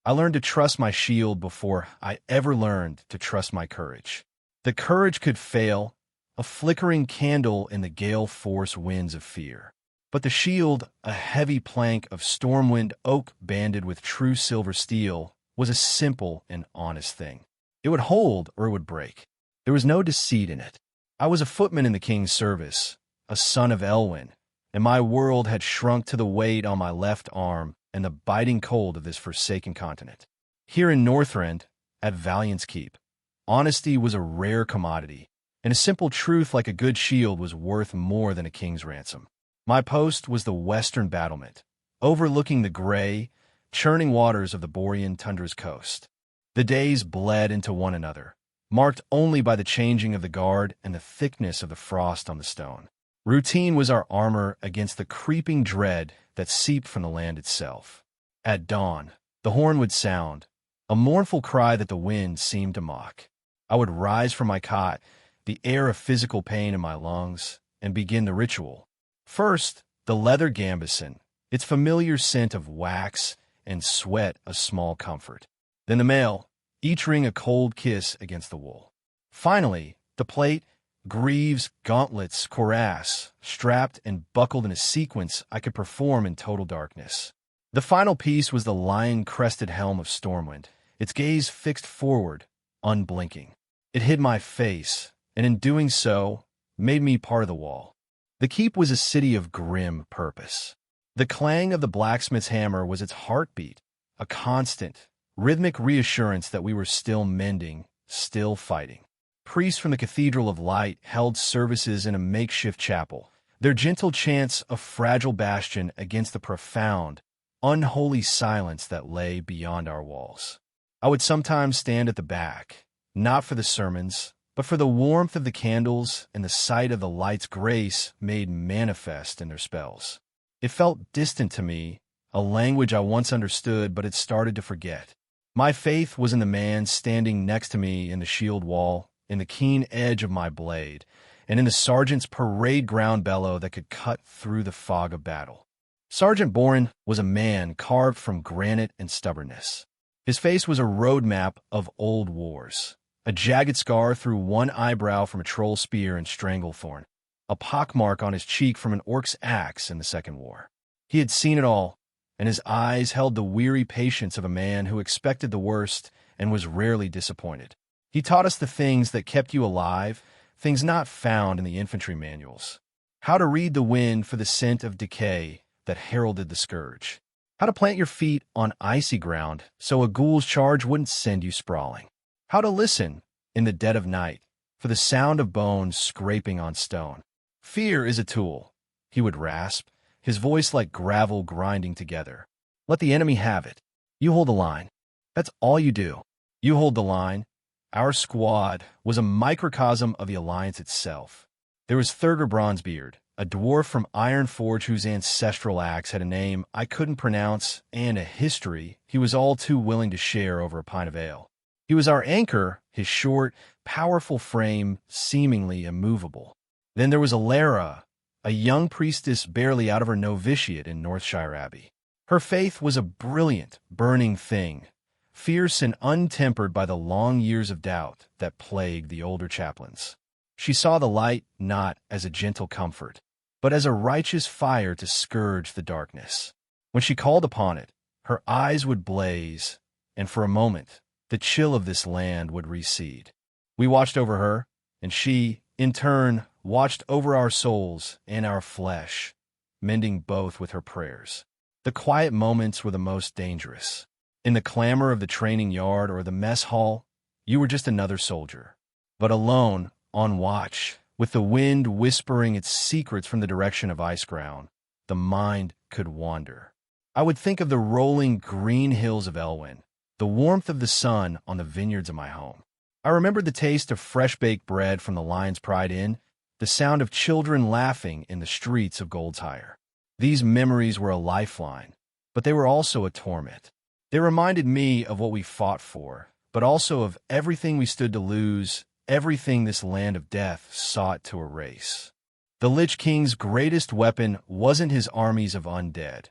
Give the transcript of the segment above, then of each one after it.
I learned to trust my shield before I ever learned to trust my courage. The courage could fail, a flickering candle in the gale force winds of fear. But the shield, a heavy plank of stormwind oak banded with true silver steel, was a simple and honest thing. It would hold or it would break. There was no deceit in it. I was a footman in the king's service, a son of Elwyn, and my world had shrunk to the weight on my left arm and the biting cold of this forsaken continent. Here in Northrend, at Valiant's Keep, honesty was a rare commodity, and a simple truth like a good shield was worth more than a king's ransom. My post was the western battlement, overlooking the gray, churning waters of the Borean tundra's coast. The days bled into one another, marked only by the changing of the guard and the thickness of the frost on the stone. Routine was our armor against the creeping dread that seeped from the land itself. At dawn, the horn would sound, a mournful cry that the wind seemed to mock. I would rise from my cot, the air of physical pain in my lungs, and begin the ritual. First, the leather gambeson, its familiar scent of wax and sweat a small comfort. Then the mail, each ring a cold kiss against the wool. Finally, the plate, greaves, gauntlets, cuirass, strapped and buckled in a sequence I could perform in total darkness. The final piece was the lion-crested helm of Stormwind, its gaze fixed forward, unblinking. It hid my face, and in doing so, made me part of the wall. The keep was a city of grim purpose. The clang of the blacksmith's hammer was its heartbeat, a constant, rhythmic reassurance that we were still mending, still fighting. Priests from the Cathedral of Light held services in a makeshift chapel, their gentle chants a fragile bastion against the profound, unholy silence that lay beyond our walls. I would sometimes stand at the back, not for the sermons, but for the warmth of the candles and the sight of the light's grace made manifest in their spells. It felt distant to me, a language I once understood but had started to forget. My faith was in the man standing next to me in the shield wall, in the keen edge of my blade, and in the sergeant's parade ground bellow that could cut through the fog of battle. Sergeant Boren was a man carved from granite and stubbornness. His face was a road map of old wars, a jagged scar through one eyebrow from a troll spear and stranglethorn, a pockmark on his cheek from an orc's axe in the Second War. He had seen it all, and his eyes held the weary patience of a man who expected the worst and was rarely disappointed. He taught us the things that kept you alive, things not found in the infantry manuals. How to read the wind for the scent of decay that heralded the Scourge. How to plant your feet on icy ground so a ghoul's charge wouldn't send you sprawling. How to listen, in the dead of night, for the sound of bones scraping on stone. Fear is a tool, he would rasp, his voice like gravel grinding together. Let the enemy have it. You hold the line. That's all you do. You hold the line. Our squad was a microcosm of the Alliance itself. There was Thurger Bronzebeard, a dwarf from Ironforge whose ancestral axe had a name I couldn't pronounce and a history he was all too willing to share over a pint of ale. He was our anchor, his short, powerful frame seemingly immovable. Then there was Alara, a young priestess barely out of her novitiate in Northshire Abbey. Her faith was a brilliant, burning thing, fierce and untempered by the long years of doubt that plagued the older chaplains. She saw the light not as a gentle comfort, but as a righteous fire to scourge the darkness. When she called upon it, her eyes would blaze, and for a moment, the chill of this land would recede. We watched over her, and she, in turn, watched over our souls and our flesh, mending both with her prayers. The quiet moments were the most dangerous. In the clamor of the training yard or the mess hall, you were just another soldier. But alone, on watch, with the wind whispering its secrets from the direction of ice ground, the mind could wander. I would think of the rolling green hills of Elwyn, the warmth of the sun on the vineyards of my home. I remembered the taste of fresh-baked bread from the Lion's Pride Inn, the sound of children laughing in the streets of Goldshire. These memories were a lifeline, but they were also a torment. They reminded me of what we fought for, but also of everything we stood to lose, everything this land of death sought to erase. The Lich King's greatest weapon wasn't his armies of undead.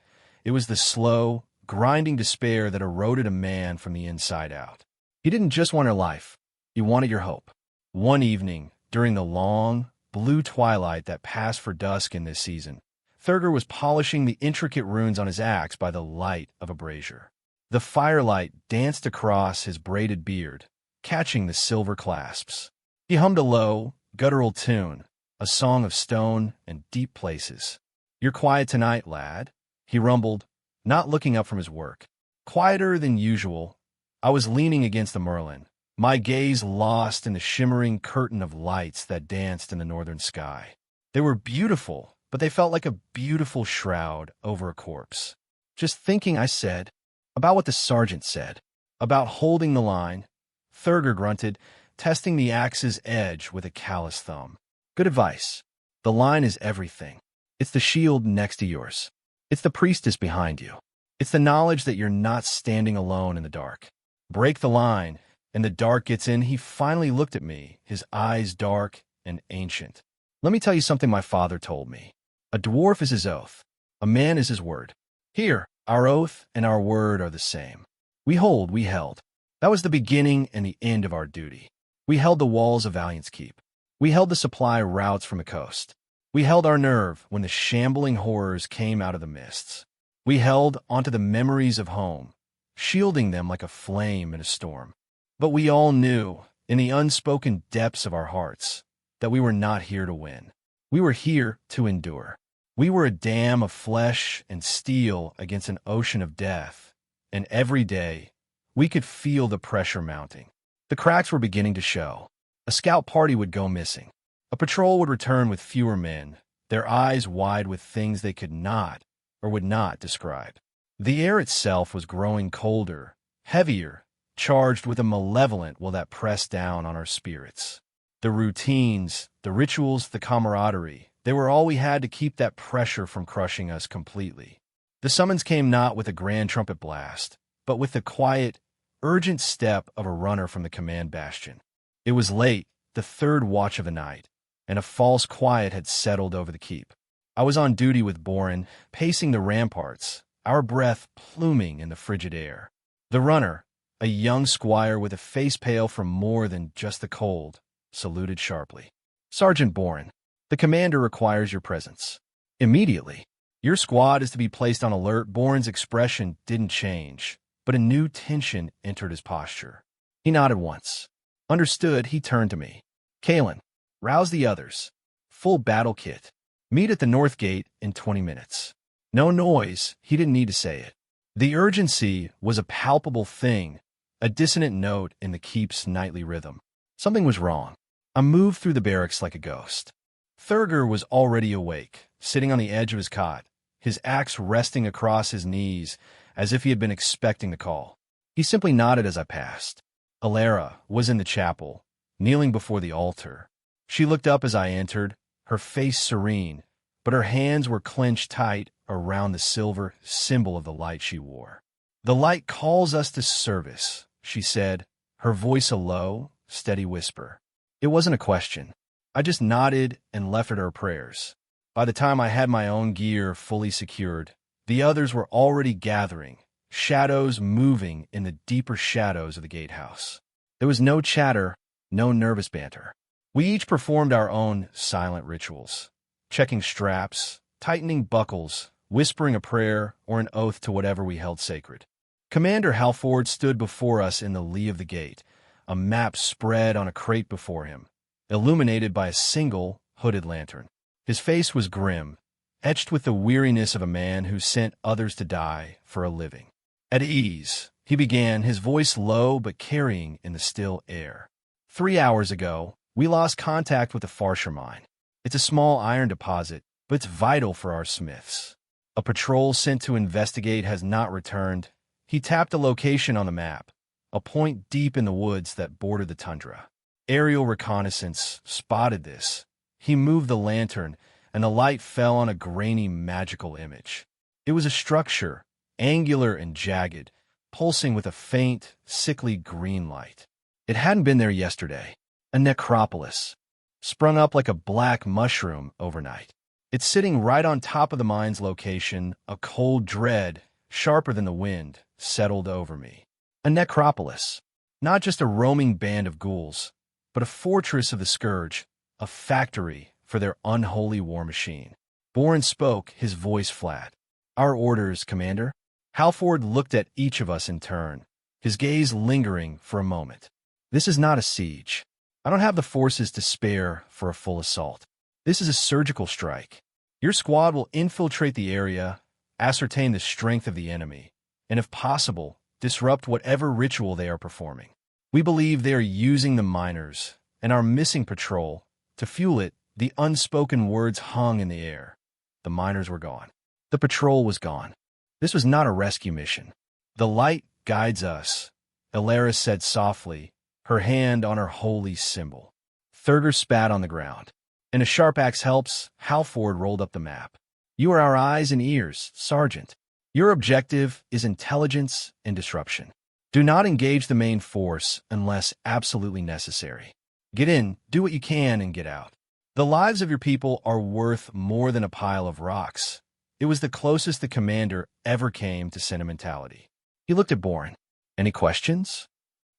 It was the slow, grinding despair that eroded a man from the inside out. He didn't just want your life. He wanted your hope. One evening, during the long, blue twilight that passed for dusk in this season, Thurger was polishing the intricate runes on his axe by the light of a brazier. The firelight danced across his braided beard, catching the silver clasps. He hummed a low, guttural tune, a song of stone and deep places. "You're quiet tonight, lad," he rumbled, not looking up from his work. Quieter than usual, I was leaning against the Merlin, my gaze lost in the shimmering curtain of lights that danced in the northern sky. They were beautiful, but they felt like a beautiful shroud over a corpse. "Just thinking," I said, "about what the sergeant said, about holding the line." Thurger grunted, testing the axe's edge with a callous thumb. "Good advice. The line is everything. It's the shield next to yours. It's the priestess behind you. It's the knowledge that you're not standing alone in the dark. Break the line, and the dark gets in." He finally looked at me, his eyes dark and ancient. "Let me tell you something my father told me. A dwarf is his oath. A man is his word. Here, our oath and our word are the same. We held. That was the beginning and the end of our duty. We held the walls of Valiant's Keep. We held the supply routes from the coast. We held our nerve when the shambling horrors came out of the mists. We held onto the memories of home, shielding them like a flame in a storm. But we all knew, in the unspoken depths of our hearts, that we were not here to win. We were here to endure. We were a dam of flesh and steel against an ocean of death, and every day, we could feel the pressure mounting. The cracks were beginning to show. A scout party would go missing. A patrol would return with fewer men, their eyes wide with things they could not or would not describe. The air itself was growing colder, heavier, charged with a malevolent will that pressed down on our spirits. The routines, the rituals, the camaraderie, they were all we had to keep that pressure from crushing us completely. The summons came not with a grand trumpet blast, but with the quiet, urgent step of a runner from the command bastion. It was late, the third watch of the night, and a false quiet had settled over the keep. I was on duty with Borin, pacing the ramparts, our breath pluming in the frigid air. The runner, a young squire with a face pale from more than just the cold, saluted sharply. "Sergeant Borin, the commander requires your presence. Immediately. Your squad is to be placed on alert." Borin's expression didn't change, but a new tension entered his posture. He nodded once. Understood. He turned to me. "Kalen, rouse the others. Full battle kit. Meet at the north gate in 20 minutes. No noise." He didn't need to say it. The urgency was a palpable thing, a dissonant note in the keep's nightly rhythm. Something was wrong. I moved through the barracks like a ghost. Thurger was already awake, sitting on the edge of his cot, his axe resting across his knees as if he had been expecting the call. He simply nodded as I passed. Alara was in the chapel, kneeling before the altar. She looked up as I entered, her face serene, but her hands were clenched tight around the silver symbol of the light she wore. "The light calls us to service," she said, her voice a low, steady whisper. It wasn't a question. I just nodded and left her prayers. By the time I had my own gear fully secured, the others were already gathering, shadows moving in the deeper shadows of the gatehouse. There was no chatter, no nervous banter. We each performed our own silent rituals, checking straps, tightening buckles, whispering a prayer or an oath to whatever we held sacred. Commander Halford stood before us in the lee of the gate, a map spread on a crate before him, illuminated by a single hooded lantern. His face was grim, etched with the weariness of a man who sent others to die for a living. At ease, he began, his voice low but carrying in the still air. 3 hours ago, we lost contact with the Farsher mine. It's a small iron deposit, but it's vital for our smiths. A patrol sent to investigate has not returned. He tapped a location on the map, a point deep in the woods that bordered the tundra. Aerial reconnaissance spotted this. He moved the lantern, and the light fell on a grainy, magical image. It was a structure, angular and jagged, pulsing with a faint, sickly green light. It hadn't been there yesterday. A necropolis, sprung up like a black mushroom overnight. It's sitting right on top of the mine's location, a cold dread sharper than the wind, settled over me. A necropolis. Not just a roaming band of ghouls, but a fortress of the Scourge, a factory for their unholy war machine. Boren spoke, his voice flat. Our orders, Commander. Halford looked at each of us in turn, his gaze lingering for a moment. This is not a siege. I don't have the forces to spare for a full assault. This is a surgical strike. Your squad will infiltrate the area, ascertain the strength of the enemy, and if possible, disrupt whatever ritual they are performing. We believe they are using the miners and our missing patrol to fuel it. The unspoken words hung in the air. The miners were gone. The patrol was gone. This was not a rescue mission. The light guides us, Ilaris said softly, her hand on her holy symbol. Thurger spat on the ground. And a sharp axe helps, Halford rolled up the map. You are our eyes and ears, Sergeant. Your objective is intelligence and disruption. Do not engage the main force unless absolutely necessary. Get in, do what you can, and get out. The lives of your people are worth more than a pile of rocks. It was the closest the commander ever came to sentimentality. He looked at Boren. Any questions?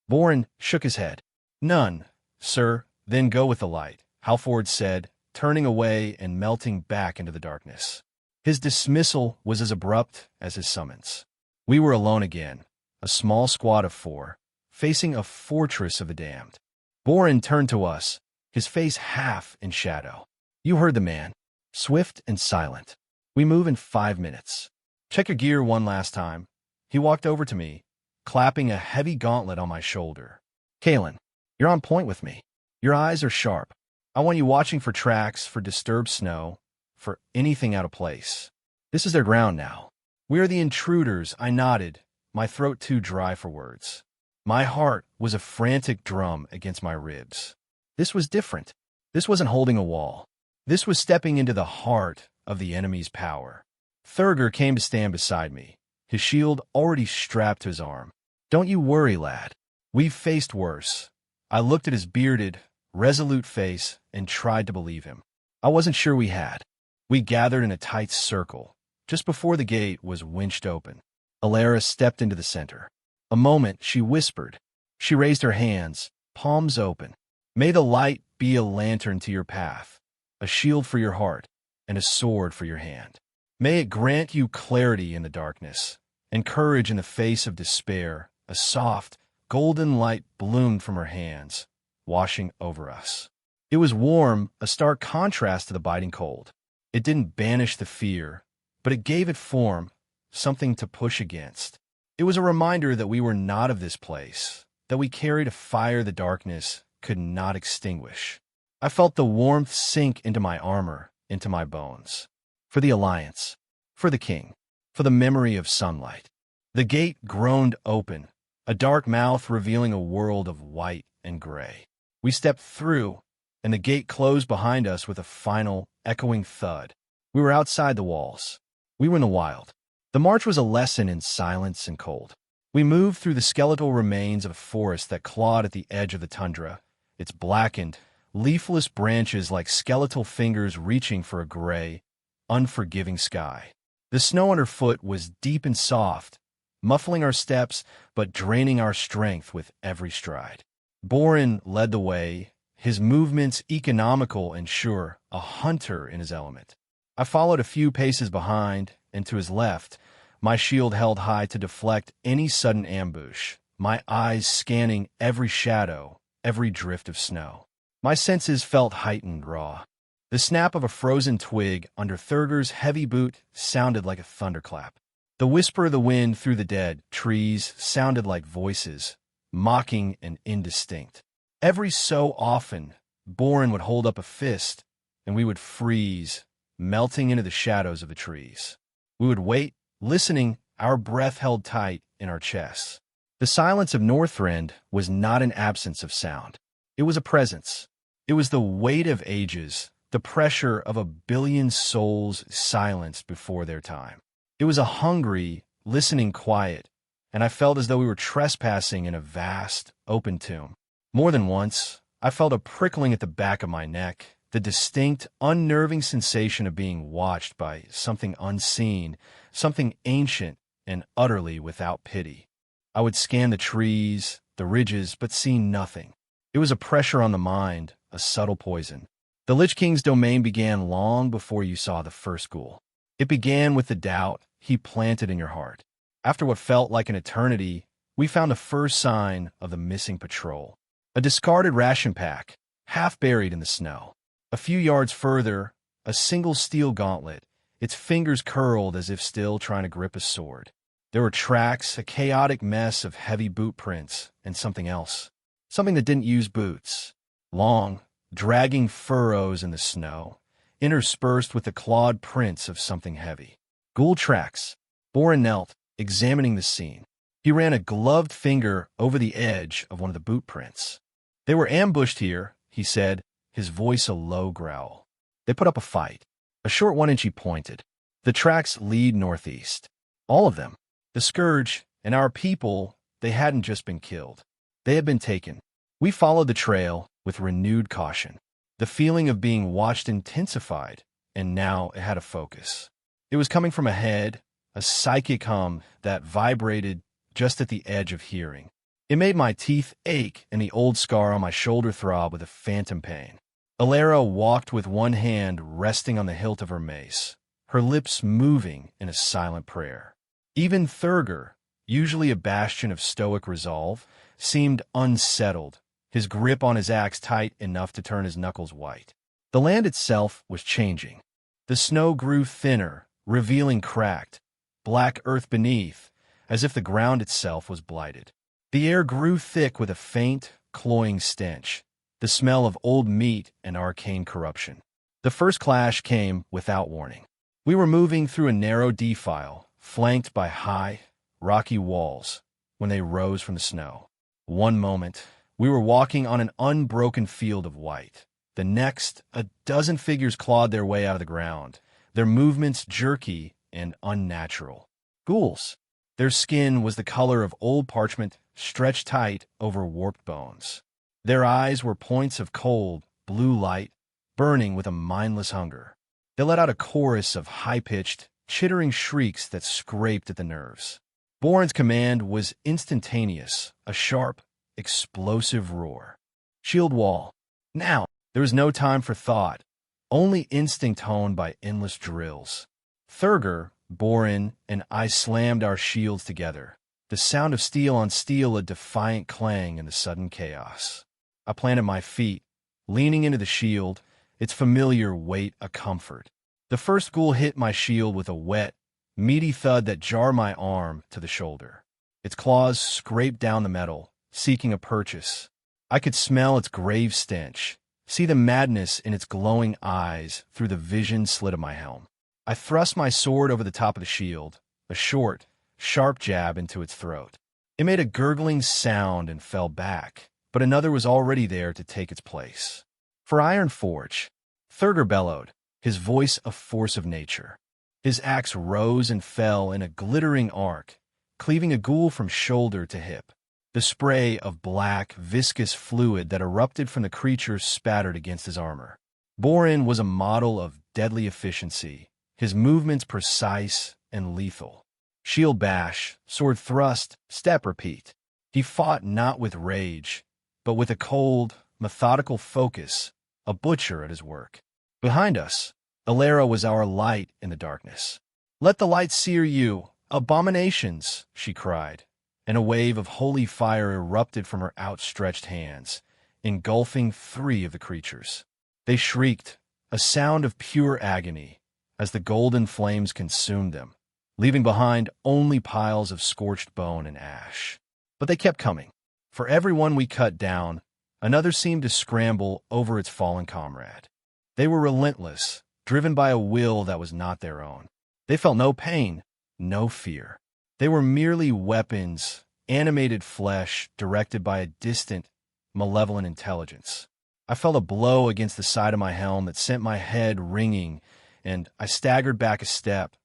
Boren shook his head. None, sir. Then go with the light, Halford said, turning away and melting back into the darkness. His dismissal was as abrupt as his summons. We were alone again, a small squad of 4, facing a fortress of the damned. Boren turned to us, his face half in shadow. You heard the man, swift and silent. We move in 5 minutes. Check your gear one last time. He walked over to me, clapping a heavy gauntlet on my shoulder. Kalen, you're on point with me. Your eyes are sharp. I want you watching for tracks, for disturbed snow, for anything out of place. This is their ground now. We are the intruders, I nodded, my throat too dry for words. My heart was a frantic drum against my ribs. This was different. This wasn't holding a wall. This was stepping into the heart of the enemy's power. Thurger came to stand beside me, his shield already strapped to his arm. Don't you worry, lad. We've faced worse. I looked at his bearded, resolute face and tried to believe him. I wasn't sure we had. We gathered in a tight circle, just before the gate was winched open. Alara stepped into the center. A moment, she whispered. She raised her hands, palms open. May the light be a lantern to your path, a shield for your heart, and a sword for your hand. May it grant you clarity in the darkness, and courage in the face of despair. A soft, golden light bloomed from her hands, washing over us. It was warm, a stark contrast to the biting cold. It didn't banish the fear, but it gave it form, something to push against. It was a reminder that we were not of this place, that we carried a fire the darkness could not extinguish. I felt the warmth sink into my armor, into my bones. For the Alliance, for the King, for the memory of sunlight. The gate groaned open, a dark mouth revealing a world of white and gray. We stepped through, and the gate closed behind us with a final, echoing thud. We were outside the walls. We were in the wild. The march was a lesson in silence and cold. We moved through the skeletal remains of a forest that clawed at the edge of the tundra, its blackened, leafless branches like skeletal fingers reaching for a gray, unforgiving sky. The snow underfoot was deep and soft, muffling our steps but draining our strength with every stride. Boren led the way, his movements economical and sure, a hunter in his element. I followed a few paces behind, and to his left, my shield held high to deflect any sudden ambush, my eyes scanning every shadow, every drift of snow. My senses felt heightened raw. The snap of a frozen twig under Thurger's heavy boot sounded like a thunderclap. The whisper of the wind through the dead trees sounded like voices, mocking and indistinct. Every so often, Boren would hold up a fist, and we would freeze, melting into the shadows of the trees. We would wait, listening, our breath held tight in our chests. The silence of Northrend was not an absence of sound. It was a presence. It was the weight of ages, the pressure of 1 billion souls silenced before their time. It was a hungry, listening quiet, and I felt as though we were trespassing in a vast, open tomb. More than once, I felt a prickling at the back of my neck, the distinct, unnerving sensation of being watched by something unseen, something ancient, and utterly without pity. I would scan the trees, the ridges, but see nothing. It was a pressure on the mind, a subtle poison. The Lich King's domain began long before you saw the first ghoul. It began with the doubt he planted in your heart. After what felt like an eternity, we found the first sign of the missing patrol. A discarded ration pack, half buried in the snow. A few yards further, a single steel gauntlet, its fingers curled as if still trying to grip a sword. There were tracks, a chaotic mess of heavy boot prints, and something else. Something that didn't use boots. Long, dragging furrows in the snow, interspersed with the clawed prints of something heavy. Ghoul tracks. Boren knelt, examining the scene. He ran a gloved finger over the edge of one of the boot prints. They were ambushed here, he said, his voice a low growl. They put up a fight. A short 1 inch he pointed. The tracks lead northeast. All of them. The Scourge and our people, they hadn't just been killed. They had been taken. We followed the trail with renewed caution. The feeling of being watched intensified, and now it had a focus. It was coming from ahead, a psychic hum that vibrated just at the edge of hearing. It made my teeth ache and the old scar on my shoulder throb with a phantom pain. Alara walked with one hand resting on the hilt of her mace, her lips moving in a silent prayer. Even Thurgar, usually a bastion of stoic resolve, seemed unsettled, his grip on his axe tight enough to turn his knuckles white. The land itself was changing. The snow grew thinner, revealing cracked, black earth beneath, as if the ground itself was blighted. The air grew thick with a faint, cloying stench, the smell of old meat and arcane corruption. The first clash came without warning. We were moving through a narrow defile, flanked by high, rocky walls, when they rose from the snow. One moment, we were walking on an unbroken field of white. The next, a dozen figures clawed their way out of the ground, their movements jerky and unnatural. Ghouls. Their skin was the color of old parchment stretched tight over warped bones. Their eyes were points of cold, blue light, burning with a mindless hunger. They let out a chorus of high-pitched, chittering shrieks that scraped at the nerves. Boren's command was instantaneous, a sharp, explosive roar. Shield wall. Now! There was no time for thought, only instinct honed by endless drills. Thurgar, Boren, and I slammed our shields together, the sound of steel on steel a defiant clang in the sudden chaos. I planted my feet, leaning into the shield, its familiar weight a comfort. The first ghoul hit my shield with a wet, meaty thud that jarred my arm to the shoulder. Its claws scraped down the metal, seeking a purchase. I could smell its grave stench, see the madness in its glowing eyes through the vision slit of my helm. I thrust my sword over the top of the shield, a short, sharp jab into its throat. It made a gurgling sound and fell back, but another was already there to take its place. For Iron Forge, Thurgar bellowed, his voice a force of nature. His axe rose and fell in a glittering arc, cleaving a ghoul from shoulder to hip. The spray of black, viscous fluid that erupted from the creature spattered against his armor. Boren was a model of deadly efficiency, his movements precise and lethal. Shield bash, sword thrust, step repeat. He fought not with rage, but with a cold, methodical focus, a butcher at his work. Behind us, Alara was our light in the darkness. "Let the light sear you, abominations!" she cried, and a wave of holy fire erupted from her outstretched hands, engulfing 3 of the creatures. They shrieked, a sound of pure agony, as the golden flames consumed them, leaving behind only piles of scorched bone and ash. But they kept coming. For every one we cut down, another seemed to scramble over its fallen comrade. They were relentless, driven by a will that was not their own. They felt no pain, no fear. They were merely weapons, animated flesh directed by a distant, malevolent intelligence. I felt a blow against the side of my helm that sent my head ringing, and I staggered back a step,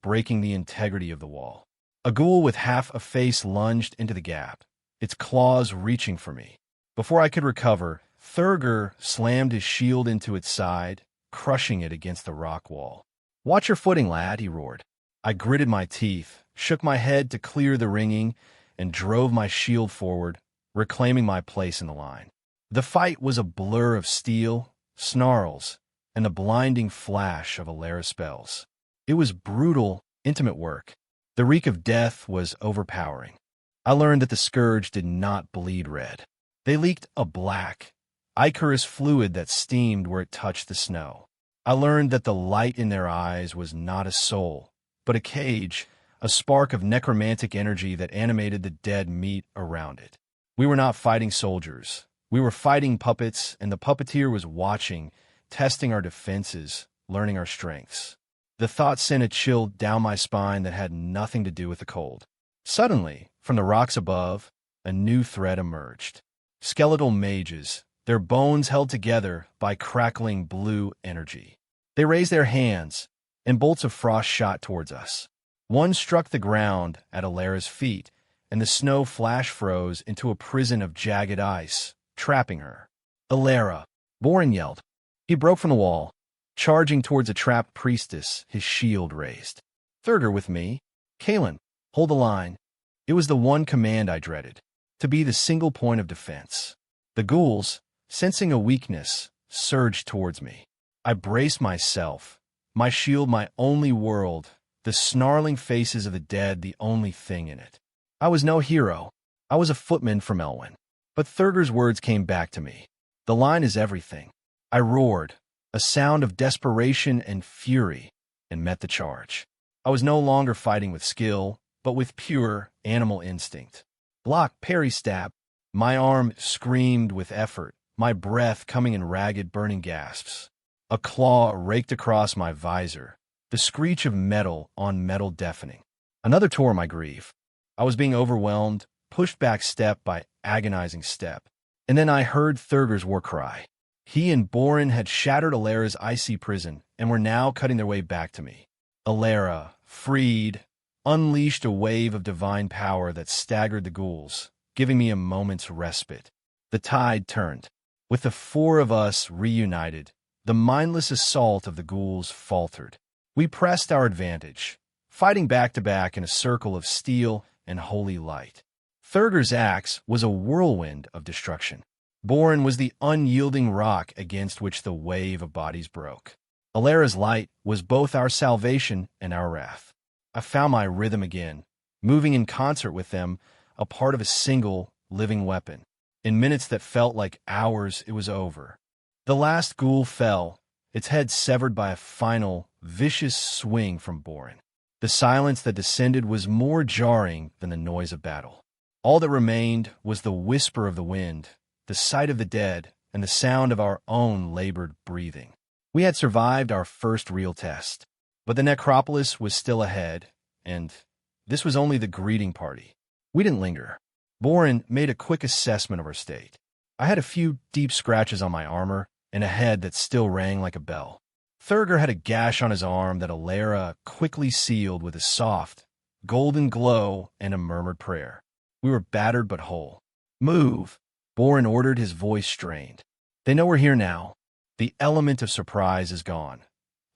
breaking the integrity of the wall. A ghoul with half a face lunged into the gap, its claws reaching for me. Before I could recover, Thurgar slammed his shield into its side, crushing it against the rock wall. "Watch your footing, lad," he roared. I gritted my teeth, shook my head to clear the ringing, and drove my shield forward, reclaiming my place in the line. The fight was a blur of steel, snarls, and the blinding flash of Alera's spells. It was brutal, intimate work. The reek of death was overpowering. I learned that the Scourge did not bleed red. They leaked a black, ichorous fluid that steamed where it touched the snow. I learned that the light in their eyes was not a soul, but a cage, a spark of necromantic energy that animated the dead meat around it. We were not fighting soldiers. We were fighting puppets, and the puppeteer was watching, testing our defenses, learning our strengths. The thought sent a chill down my spine that had nothing to do with the cold. Suddenly, from the rocks above, a new threat emerged. Skeletal mages, their bones held together by crackling blue energy. They raised their hands, and bolts of frost shot towards us. One struck the ground at Alera's feet, and the snow flash froze into a prison of jagged ice, trapping her. "Alera!" Borin yelled. He broke from the wall, charging towards a trapped priestess, his shield raised. "Thurgar with me. Kalen, hold the line." It was the one command I dreaded, to be the single point of defense. The ghouls, sensing a weakness, surged towards me. I braced myself, my shield my only world, the snarling faces of the dead the only thing in it. I was no hero. I was a footman from Elwyn. But Thurgar's words came back to me. "The line is everything." I roared, a sound of desperation and fury, and met the charge. I was no longer fighting with skill, but with pure animal instinct. Block, parry, stab. My arm screamed with effort, my breath coming in ragged, burning gasps. A claw raked across my visor, the screech of metal on metal deafening. Another tore my grief. I was being overwhelmed, pushed back step by agonizing step. And then I heard Thurgar's war cry. He and Borin had shattered Alera's icy prison and were now cutting their way back to me. Alera, freed, unleashed a wave of divine power that staggered the ghouls, giving me a moment's respite. The tide turned. With the four of us reunited, the mindless assault of the ghouls faltered. We pressed our advantage, fighting back-to-back in a circle of steel and holy light. Thurgar's axe was a whirlwind of destruction. Borin was the unyielding rock against which the wave of bodies broke. Alera's light was both our salvation and our wrath. I found my rhythm again, moving in concert with them, a part of a single, living weapon. In minutes that felt like hours, it was over. The last ghoul fell, its head severed by a final, vicious swing from Borin. The silence that descended was more jarring than the noise of battle. All that remained was the whisper of the wind, the sight of the dead, and the sound of our own labored breathing. We had survived our first real test, but the necropolis was still ahead, and this was only the greeting party. We didn't linger. Borin made a quick assessment of our state. I had a few deep scratches on my armor and a head that still rang like a bell. Thurgar had a gash on his arm that Alera quickly sealed with a soft, golden glow and a murmured prayer. We were battered but whole. "Move," Borin ordered, his voice strained. "They know we're here now. The element of surprise is gone."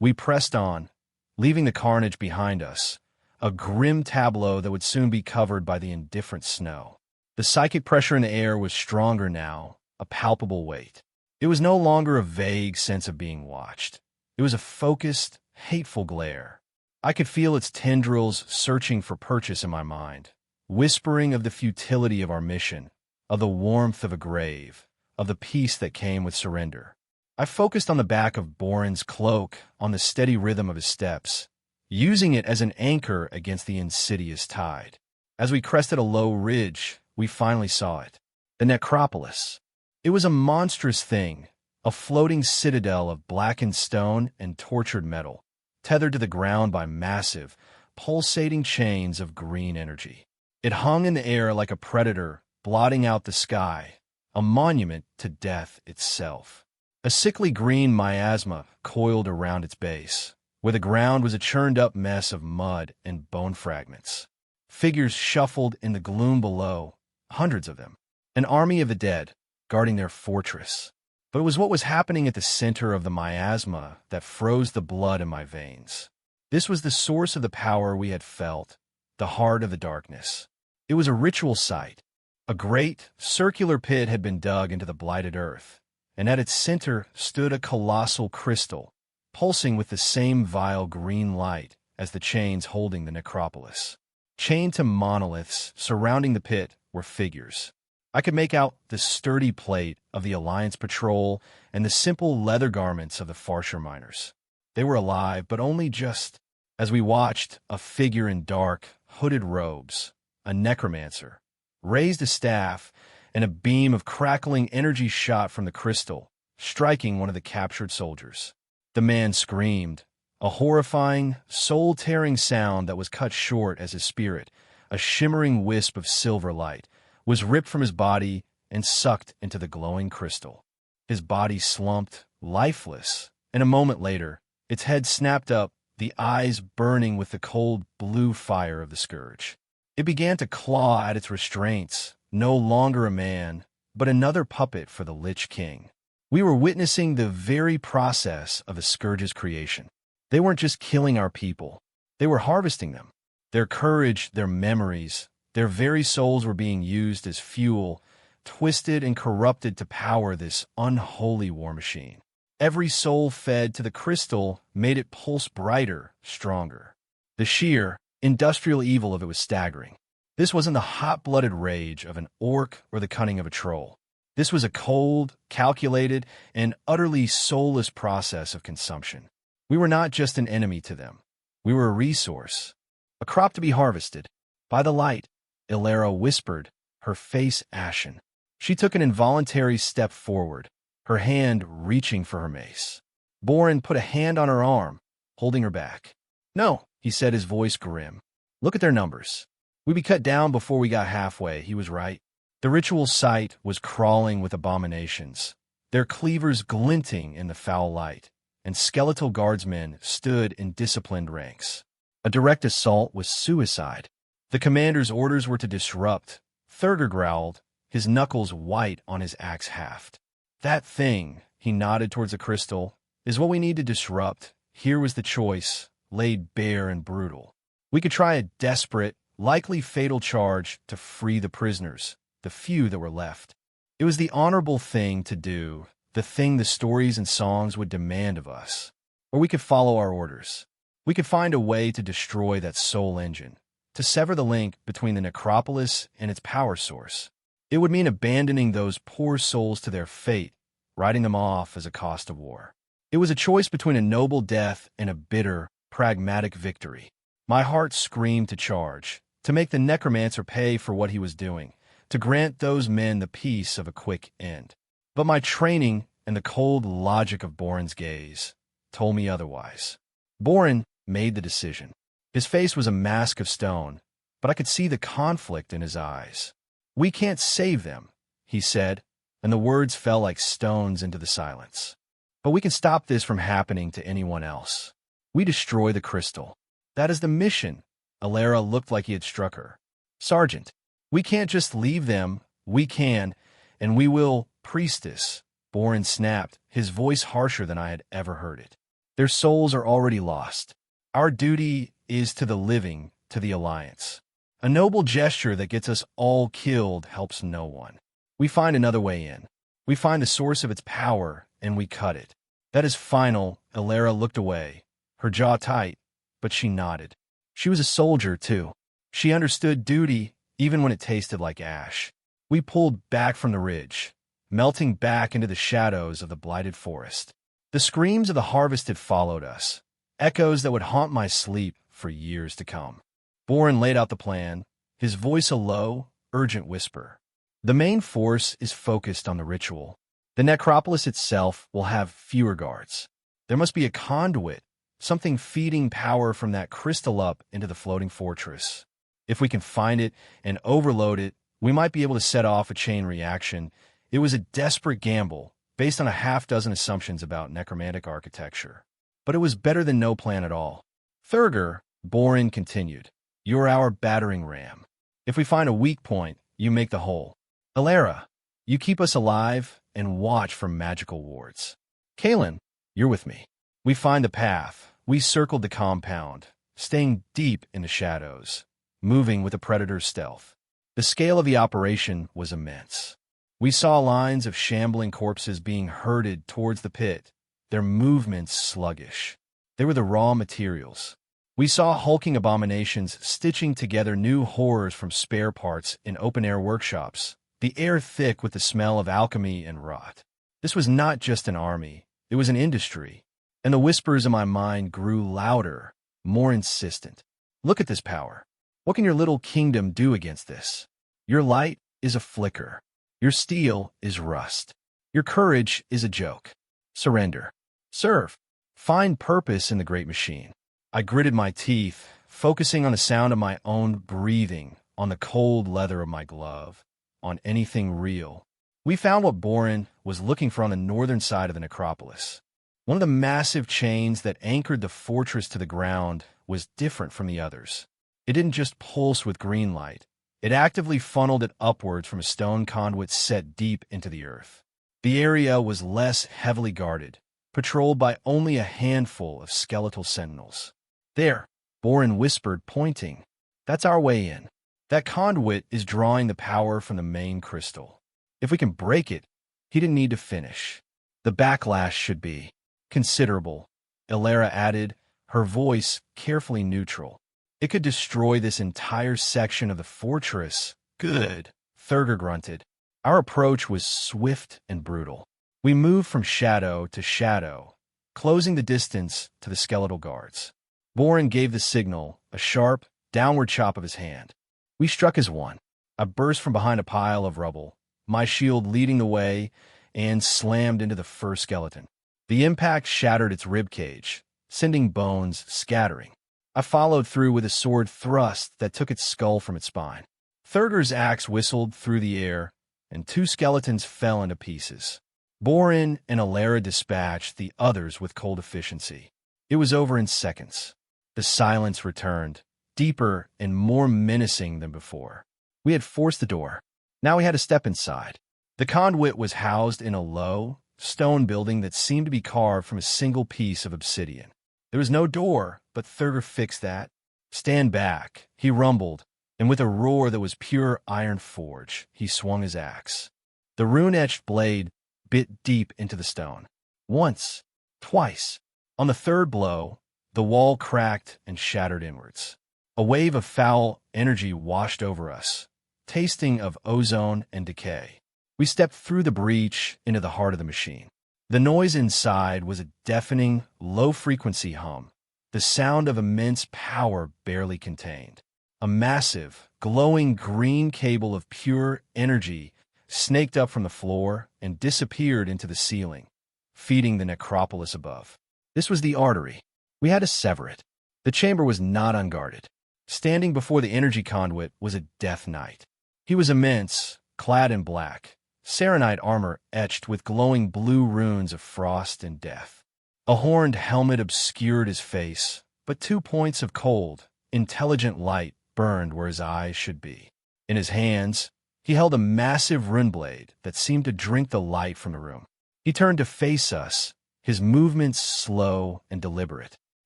We pressed on, leaving the carnage behind us, a grim tableau that would soon be covered by the indifferent snow. The psychic pressure in the air was stronger now, a palpable weight. It was no longer a vague sense of being watched. It was a focused, hateful glare. I could feel its tendrils searching for purchase in my mind, whispering of the futility of our mission, of the warmth of a grave, of the peace that came with surrender. I focused on the back of Borin's cloak, on the steady rhythm of his steps, using it as an anchor against the insidious tide. As we crested a low ridge, we finally saw it. The necropolis. It was a monstrous thing, a floating citadel of blackened stone and tortured metal, tethered to the ground by massive, pulsating chains of green energy. It hung in the air like a predator, blotting out the sky, a monument to death itself. A sickly green miasma coiled around its base, where the ground was a churned-up mess of mud and bone fragments. Figures shuffled in the gloom below, hundreds of them, an army of the dead, guarding their fortress. But it was what was happening at the center of the miasma that froze the blood in my veins. This was the source of the power we had felt, the heart of the darkness. It was a ritual site. A great, circular pit had been dug into the blighted earth, and at its center stood a colossal crystal, pulsing with the same vile green light as the chains holding the necropolis. Chained to monoliths surrounding the pit were figures. I could make out the sturdy plate of the Alliance patrol and the simple leather garments of the Farsher miners. They were alive, but only just. As we watched, a figure in dark, hooded robes, a necromancer, raised a staff, and a beam of crackling energy shot from the crystal, striking one of the captured soldiers. The man screamed, a horrifying, soul-tearing sound that was cut short as his spirit, a shimmering wisp of silver light, was ripped from his body and sucked into the glowing crystal. His body slumped, lifeless, and a moment later, its head snapped up, the eyes burning with the cold blue fire of the Scourge. It began to claw at its restraints, no longer a man, but another puppet for the Lich King. We were witnessing the very process of the Scourge's creation. They weren't just killing our people. They were harvesting them. Their courage, their memories, their very souls were being used as fuel, twisted and corrupted to power this unholy war machine. Every soul fed to the crystal made it pulse brighter, stronger. The sheer, industrial evil of it was staggering. This wasn't the hot-blooded rage of an orc or the cunning of a troll. This was a cold, calculated, and utterly soulless process of consumption. We were not just an enemy to them. We were a resource, a crop to be harvested. By the light, Ilera whispered, her face ashen. She took an involuntary step forward, her hand reaching for her mace. Boren put a hand on her arm, holding her back. "No," he said, his voice grim. "Look at their numbers. We'd be cut down before we got halfway." He was right. The ritual site was crawling with abominations, their cleavers glinting in the foul light, and skeletal guardsmen stood in disciplined ranks. A direct assault was suicide. The commander's orders were to disrupt. Thurger growled, his knuckles white on his axe haft. "That thing," he nodded towards the crystal, "is what we need to disrupt." Here was the choice, laid bare and brutal. We could try a desperate, likely fatal charge to free the prisoners, the few that were left. It was the honorable thing to do, the thing the stories and songs would demand of us. Or we could follow our orders. We could find a way to destroy that soul engine, to sever the link between the necropolis and its power source. It would mean abandoning those poor souls to their fate, writing them off as a cost of war. It was a choice between a noble death and a bitter, pragmatic victory. My heart screamed to charge, to make the necromancer pay for what he was doing, to grant those men the peace of a quick end. But my training and the cold logic of Boren's gaze told me otherwise. Boren made the decision. His face was a mask of stone, but I could see the conflict in his eyes. "We can't save them," he said, and the words fell like stones into the silence. "But we can stop this from happening to anyone else. We destroy the crystal. That is the mission." Ilera looked like he had struck her. "Sergeant, we can't just leave them. We can, and we will, priestess." Boren snapped, his voice harsher than I had ever heard it. "Their souls are already lost. Our duty is to the living, to the Alliance. A noble gesture that gets us all killed helps no one. We find another way in. We find the source of its power, and we cut it. That is final." Ilera looked away, her jaw tight, but she nodded. She was a soldier, too. She understood duty, even when it tasted like ash. We pulled back from the ridge, melting back into the shadows of the blighted forest. The screams of the harvested followed us, echoes that would haunt my sleep for years to come. Boren laid out the plan, his voice a low, urgent whisper. "The main force is focused on the ritual. The necropolis itself will have fewer guards. There must be a conduit, something feeding power from that crystal up into the floating fortress. If we can find it and overload it, we might be able to set off a chain reaction." It was a desperate gamble, based on a half-dozen assumptions about necromantic architecture. But it was better than no plan at all. "Thurger," Boren continued, "you're our battering ram. If we find a weak point, you make the hole. Ilera, you keep us alive and watch for magical wards. Kalen, you're with me. We find the path. We circled the compound, staying deep in the shadows. moving with a predator's stealth. The scale of the operation was immense. We saw lines of shambling corpses being herded towards the pit, their movements sluggish. They were the raw materials. We saw hulking abominations stitching together new horrors from spare parts in open-air workshops, the air thick with the smell of alchemy and rot. This was not just an army, it was an industry, and the whispers in my mind grew louder, more insistent. Look at this power. What can your little kingdom do against this? Your light is a flicker. Your steel is rust. Your courage is a joke. Surrender. Serve. Find purpose in the great machine. I gritted my teeth, focusing on the sound of my own breathing, on the cold leather of my glove, on anything real. We found what Boren was looking for on the northern side of the necropolis. One of the massive chains that anchored the fortress to the ground was different from the others. It didn't just pulse with green light. It actively funneled it upwards from a stone conduit set deep into the earth. The area was less heavily guarded, patrolled by only a handful of skeletal sentinels. There, Boren whispered, pointing. That's our way in. That conduit is drawing the power from the main crystal. If we can break it, he didn't need to finish. The backlash should be considerable, Ilera added, her voice carefully neutral. It could destroy this entire section of the fortress. Good, Thurger grunted. Our approach was swift and brutal. We moved from shadow to shadow, closing the distance to the skeletal guards. Boren gave the signal, a sharp, downward chop of his hand. We struck as one. I burst from behind a pile of rubble, my shield leading the way, and slammed into the first skeleton. The impact shattered its ribcage, sending bones scattering. I followed through with a sword thrust that took its skull from its spine. Thurger's axe whistled through the air, and two skeletons fell into pieces. Boren and Ilera dispatched the others with cold efficiency. It was over in seconds. The silence returned, deeper and more menacing than before. We had forced the door. Now we had to step inside. The conduit was housed in a low, stone building that seemed to be carved from a single piece of obsidian. There was no door, but Thurger fixed that. Stand back, he rumbled, and with a roar that was pure iron forge, he swung his axe. The rune-etched blade bit deep into the stone. Once, twice. On the third blow, the wall cracked and shattered inwards. A wave of foul energy washed over us, tasting of ozone and decay. We stepped through the breach into the heart of the machine. The noise inside was a deafening, low-frequency hum, the sound of immense power barely contained. A massive, glowing green cable of pure energy snaked up from the floor and disappeared into the ceiling, feeding the necropolis above. This was the artery. We had to sever it. The chamber was not unguarded. Standing before the energy conduit was a Death Knight. He was immense, clad in black, Serenite armor etched with glowing blue runes of frost and death. A horned helmet obscured his face, but 2 points of cold, intelligent light burned where his eyes should be. In his hands, he held a massive rune blade that seemed to drink the light from the room. He turned to face us, his movements slow and deliberate.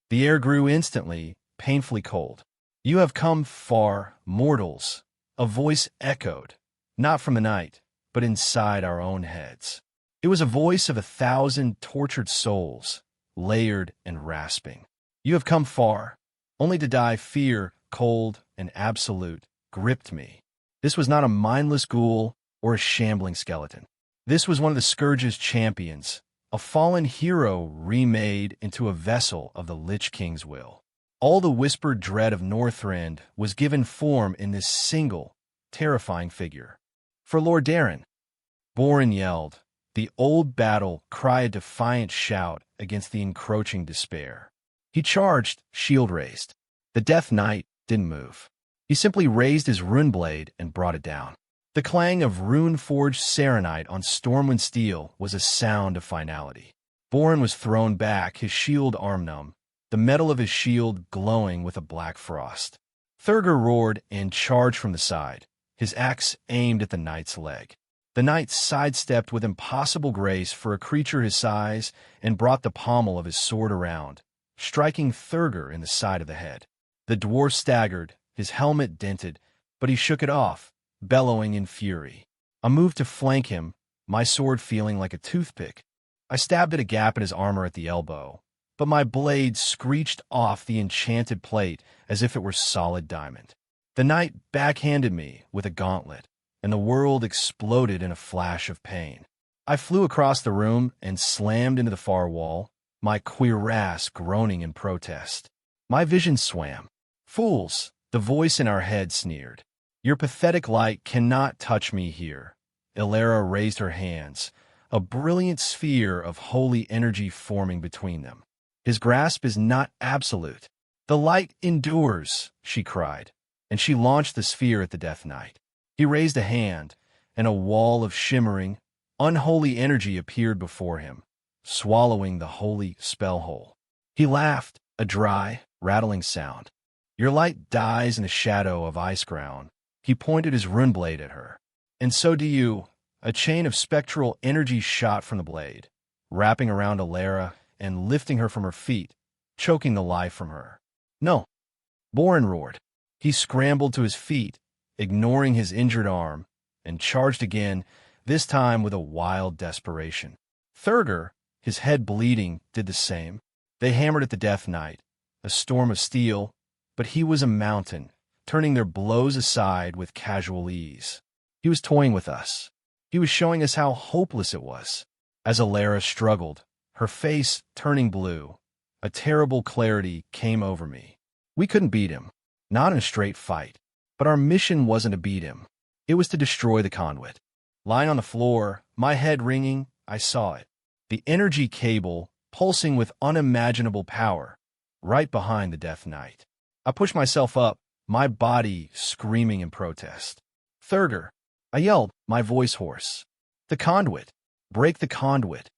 The air grew instantly, painfully cold. "You have come far, mortals," a voice echoed, not from the night, but inside our own heads. It was a voice of 1,000 tortured souls, layered and rasping. "You have come far, only to die." Fear, cold and absolute, gripped me. This was not a mindless ghoul or a shambling skeleton. This was one of the Scourge's champions, a fallen hero remade into a vessel of the Lich King's will. All the whispered dread of Northrend was given form in this single, terrifying figure. "For Lord Darren," Boren yelled. The old battle cry a defiant shout against the encroaching despair. He charged, shield raised. The Death Knight didn't move. He simply raised his rune blade and brought it down. The clang of rune-forged serenite on Stormwind steel was a sound of finality. Boren was thrown back, his shield arm-numb, the metal of his shield glowing with a black frost. Thurger roared and charged from the side, his axe aimed at the knight's leg. The knight sidestepped with impossible grace for a creature his size and brought the pommel of his sword around, striking Thurger in the side of the head. The dwarf staggered, his helmet dented, but he shook it off, bellowing in fury. I moved to flank him, my sword feeling like a toothpick. I stabbed at a gap in his armor at the elbow, but my blade screeched off the enchanted plate as if it were solid diamond. The knight backhanded me with a gauntlet, and the world exploded in a flash of pain. I flew across the room and slammed into the far wall, my cuirass groaning in protest. My vision swam. "Fools," the voice in our head sneered. "Your pathetic light cannot touch me here." Ilera raised her hands, a brilliant sphere of holy energy forming between them. "His grasp is not absolute. The light endures," she cried, and she launched the sphere at the Death Knight. He raised a hand, and a wall of shimmering, unholy energy appeared before him, swallowing the holy spell hole. He laughed, a dry, rattling sound. "Your light dies in the shadow of ice ground." He pointed his rune blade at her. "And so do you." A chain of spectral energy shot from the blade, wrapping around Ilera and lifting her from her feet, choking the life from her. "No!" Borin roared. He scrambled to his feet, ignoring his injured arm, and charged again, this time with a wild desperation. Thurger, his head bleeding, did the same. They hammered at the Death Knight, a storm of steel, but he was a mountain, turning their blows aside with casual ease. He was toying with us. He was showing us how hopeless it was. As Ilera struggled, her face turning blue, a terrible clarity came over me. We couldn't beat him, not in a straight fight, but our mission wasn't to beat him. It was to destroy the conduit. Lying on the floor, my head ringing, I saw it. The energy cable pulsing with unimaginable power, right behind the Death Knight. I pushed myself up, my body screaming in protest. "Thurger!" I yelled, my voice hoarse. "The conduit! Break the conduit!"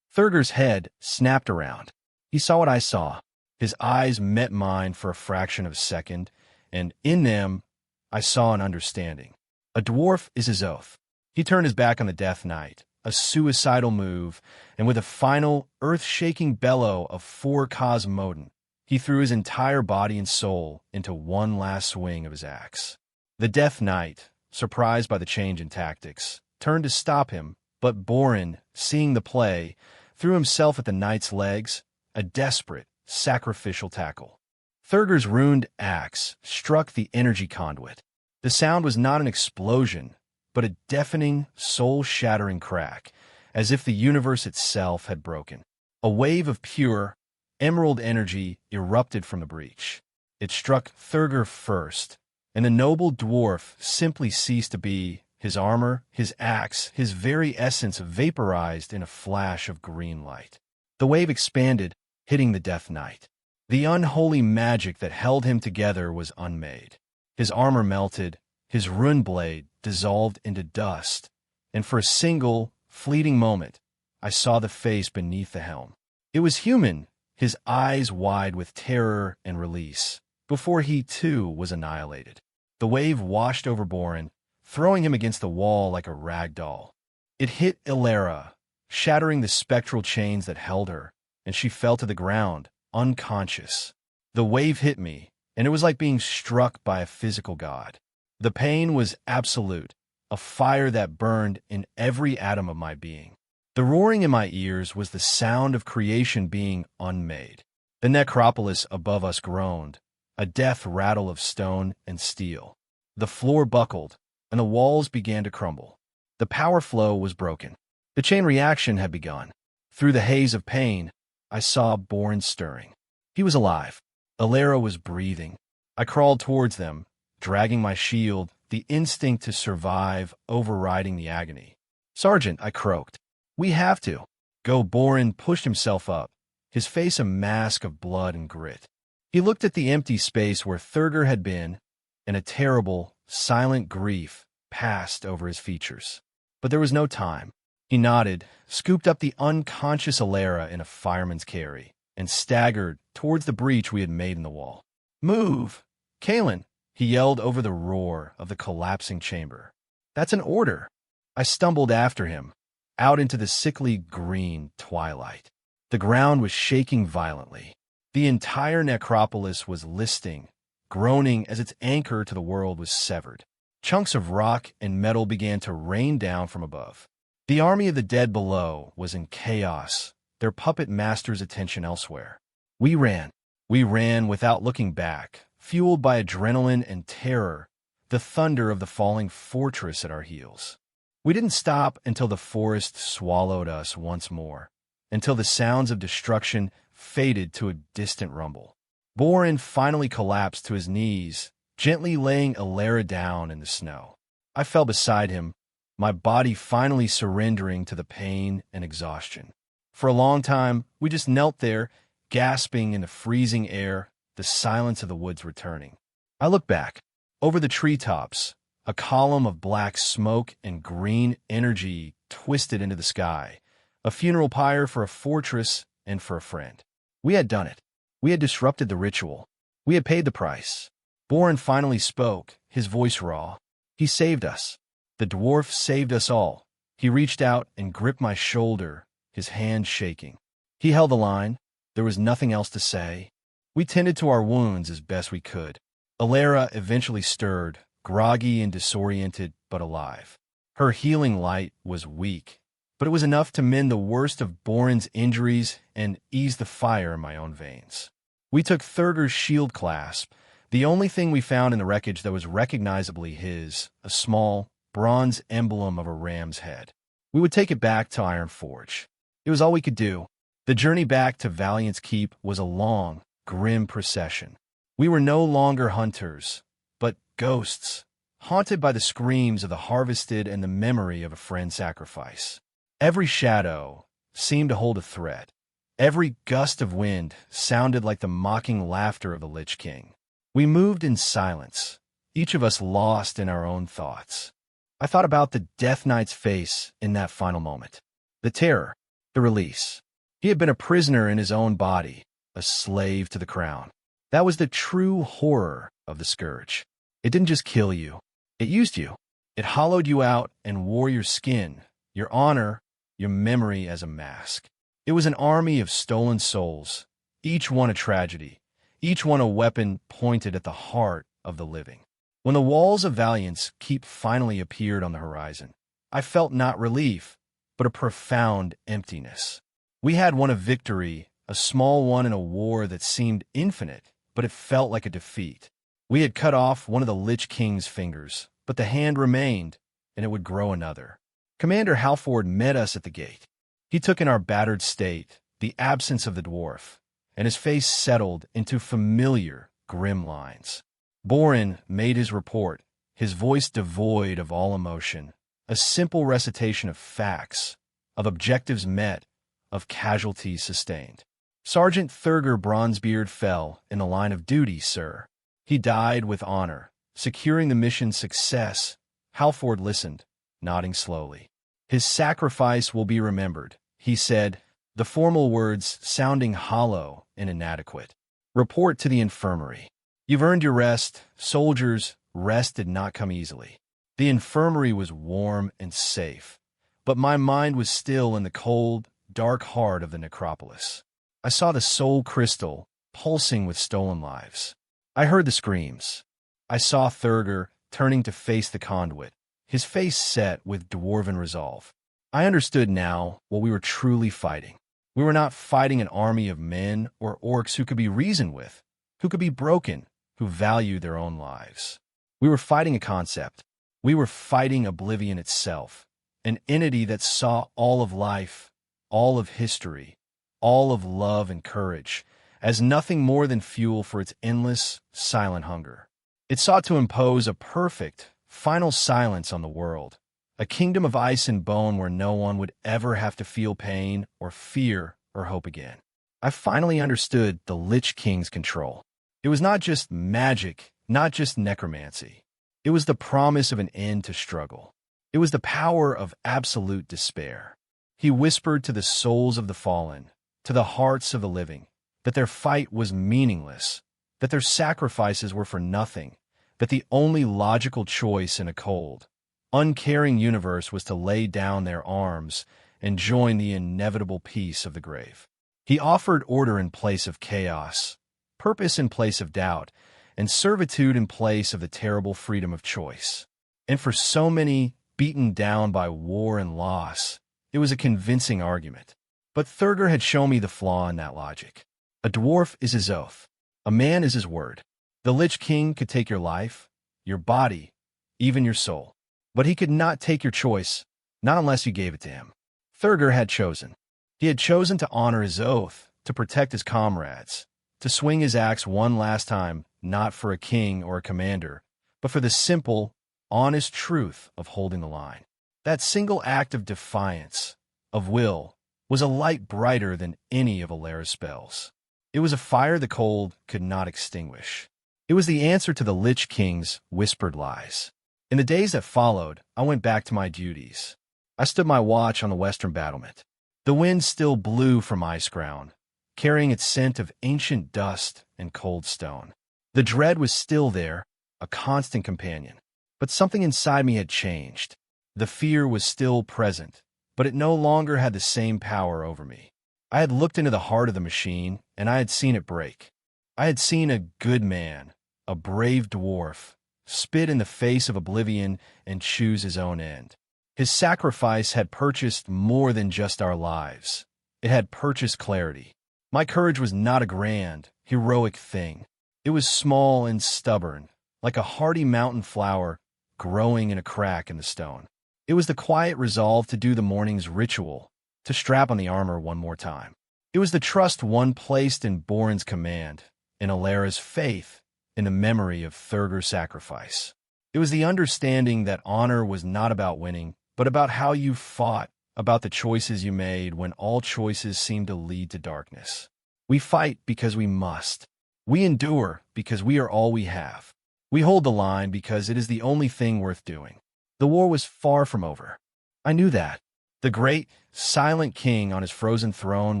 Thurger's head snapped around. He saw what I saw. His eyes met mine for a fraction of a second, and in them, I saw an understanding. A dwarf is his oath. He turned his back on the Death Knight, a suicidal move, and with a final, earth-shaking bellow of 4 Cosmodon, he threw his entire body and soul into one last swing of his axe. The Death Knight, surprised by the change in tactics, turned to stop him, but Borin, seeing the play, threw himself at the knight's legs, a desperate, sacrificial tackle. Thurger's runed axe struck the energy conduit. The sound was not an explosion, but a deafening, soul-shattering crack, as if the universe itself had broken. A wave of pure, emerald energy erupted from the breach. It struck Thurger first, and the noble dwarf simply ceased to be. His armor, his axe, his very essence vaporized in a flash of green light. The wave expanded, hitting the Death Knight. The unholy magic that held him together was unmade. His armor melted, his rune blade dissolved into dust, and for a single, fleeting moment, I saw the face beneath the helm. It was human, his eyes wide with terror and release, before he too was annihilated. The wave washed over Borin, throwing him against the wall like a rag doll. It hit Ilera, shattering the spectral chains that held her, and she fell to the ground, unconscious. The wave hit me, and it was like being struck by a physical god. The pain was absolute, a fire that burned in every atom of my being. The roaring in my ears was the sound of creation being unmade. The necropolis above us groaned, a death rattle of stone and steel. The floor buckled, and the walls began to crumble. The power flow was broken. The chain reaction had begun. Through the haze of pain, I saw Borin stirring. He was alive. Ilera was breathing. I crawled towards them, dragging my shield, the instinct to survive overriding the agony. "Sergeant," I croaked. "We have to." Go. Borin pushed himself up, his face a mask of blood and grit. He looked at the empty space where Thurger had been, and a terrible, silent grief passed over his features. But there was no time. He nodded, scooped up the unconscious Ilera in a fireman's carry, and staggered towards the breach we had made in the wall. "Move! Kalen!" he yelled over the roar of the collapsing chamber. "That's an order." I stumbled after him, out into the sickly green twilight. The ground was shaking violently. The entire necropolis was listing, groaning as its anchor to the world was severed. Chunks of rock and metal began to rain down from above. The army of the dead below was in chaos, their puppet master's attention elsewhere. We ran. We ran without looking back, fueled by adrenaline and terror, the thunder of the falling fortress at our heels. We didn't stop until the forest swallowed us once more, until the sounds of destruction faded to a distant rumble. Borin finally collapsed to his knees, gently laying Alara down in the snow. I fell beside him, my body finally surrendering to the pain and exhaustion. For a long time, we just knelt there, gasping in the freezing air, the silence of the woods returning. I looked back. Over the treetops, a column of black smoke and green energy twisted into the sky, a funeral pyre for a fortress and for a friend. We had done it. We had disrupted the ritual. We had paid the price. Borin finally spoke, his voice raw. He saved us. The dwarf saved us all. He reached out and gripped my shoulder, his hand shaking. He held the line. There was nothing else to say. We tended to our wounds as best we could. Alara eventually stirred, groggy and disoriented, but alive. Her healing light was weak, but it was enough to mend the worst of Borin's injuries and ease the fire in my own veins. We took Thurger's shield clasp, the only thing we found in the wreckage that was recognizably his, a small, bronze emblem of a ram's head. We would take it back to Ironforge. It was all we could do. The journey back to Valiant's Keep was a long, grim procession. We were no longer hunters, but ghosts, haunted by the screams of the harvested and the memory of a friend's sacrifice. Every shadow seemed to hold a threat. Every gust of wind sounded like the mocking laughter of the Lich King. We moved in silence, each of us lost in our own thoughts. I thought about the Death Knight's face in that final moment. The terror, the release. He had been a prisoner in his own body, a slave to the crown. That was the true horror of the Scourge. It didn't just kill you. It used you. It hollowed you out and wore your skin, your honor, your memory as a mask. It was an army of stolen souls, each one a tragedy, each one a weapon pointed at the heart of the living. When the walls of Valiant's Keep finally appeared on the horizon, I felt not relief, but a profound emptiness. We had won a victory, a small one in a war that seemed infinite, but it felt like a defeat. We had cut off one of the Lich King's fingers, but the hand remained, and it would grow another. Commander Halford met us at the gate. He took in our battered state, the absence of the dwarf, and his face settled into familiar, grim lines. Borin made his report, his voice devoid of all emotion, a simple recitation of facts, of objectives met, of casualties sustained. Sergeant Thurger Bronzebeard fell in the line of duty, sir. He died with honor, securing the mission's success. Halford listened, nodding slowly. His sacrifice will be remembered, he said, the formal words sounding hollow and inadequate. Report to the infirmary. You've earned your rest. Soldiers, rest did not come easily. The infirmary was warm and safe, but my mind was still in the cold, dark heart of the necropolis. I saw the soul crystal pulsing with stolen lives. I heard the screams. I saw Thurger turning to face the conduit, his face set with dwarven resolve. I understood now what we were truly fighting. We were not fighting an army of men or orcs who could be reasoned with, who could be broken, who value their own lives. We were fighting a concept. We were fighting oblivion itself, an entity that saw all of life, all of history, all of love and courage, as nothing more than fuel for its endless, silent hunger. It sought to impose a perfect, final silence on the world, a kingdom of ice and bone where no one would ever have to feel pain or fear or hope again. I finally understood the Lich King's control. It was not just magic, not just necromancy. It was the promise of an end to struggle. It was the power of absolute despair. He whispered to the souls of the fallen, to the hearts of the living, that their fight was meaningless, that their sacrifices were for nothing, that the only logical choice in a cold, uncaring universe was to lay down their arms and join the inevitable peace of the grave. He offered order in place of chaos, purpose in place of doubt, and servitude in place of the terrible freedom of choice. And for so many beaten down by war and loss, it was a convincing argument. But Thurgar had shown me the flaw in that logic. A dwarf is his oath. A man is his word. The Lich King could take your life, your body, even your soul. But he could not take your choice, not unless you gave it to him. Thurgar had chosen. He had chosen to honor his oath, to protect his comrades, to swing his axe one last time, not for a king or a commander, but for the simple, honest truth of holding the line. That single act of defiance, of will, was a light brighter than any of Alara's spells. It was a fire the cold could not extinguish. It was the answer to the Lich King's whispered lies. In the days that followed, I went back to my duties. I stood my watch on the western battlement. The wind still blew from Iceground, carrying its scent of ancient dust and cold stone. The dread was still there, a constant companion. But something inside me had changed. The fear was still present, but it no longer had the same power over me. I had looked into the heart of the machine, and I had seen it break. I had seen a good man, a brave dwarf, spit in the face of oblivion and choose his own end. His sacrifice had purchased more than just our lives. It had purchased clarity. My courage was not a grand, heroic thing. It was small and stubborn, like a hardy mountain flower growing in a crack in the stone. It was the quiet resolve to do the morning's ritual, to strap on the armor one more time. It was the trust one placed in Borin's command, in Alara's faith, in the memory of Thurgar's sacrifice. It was the understanding that honor was not about winning, but about how you fought, about the choices you made when all choices seemed to lead to darkness. We fight because we must. We endure because we are all we have. We hold the line because it is the only thing worth doing. The war was far from over. I knew that. The great, silent king on his frozen throne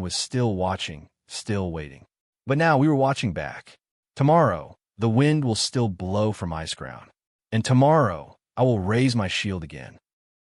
was still watching, still waiting. But now we were watching back. Tomorrow, the wind will still blow from Iceground. And tomorrow, I will raise my shield again.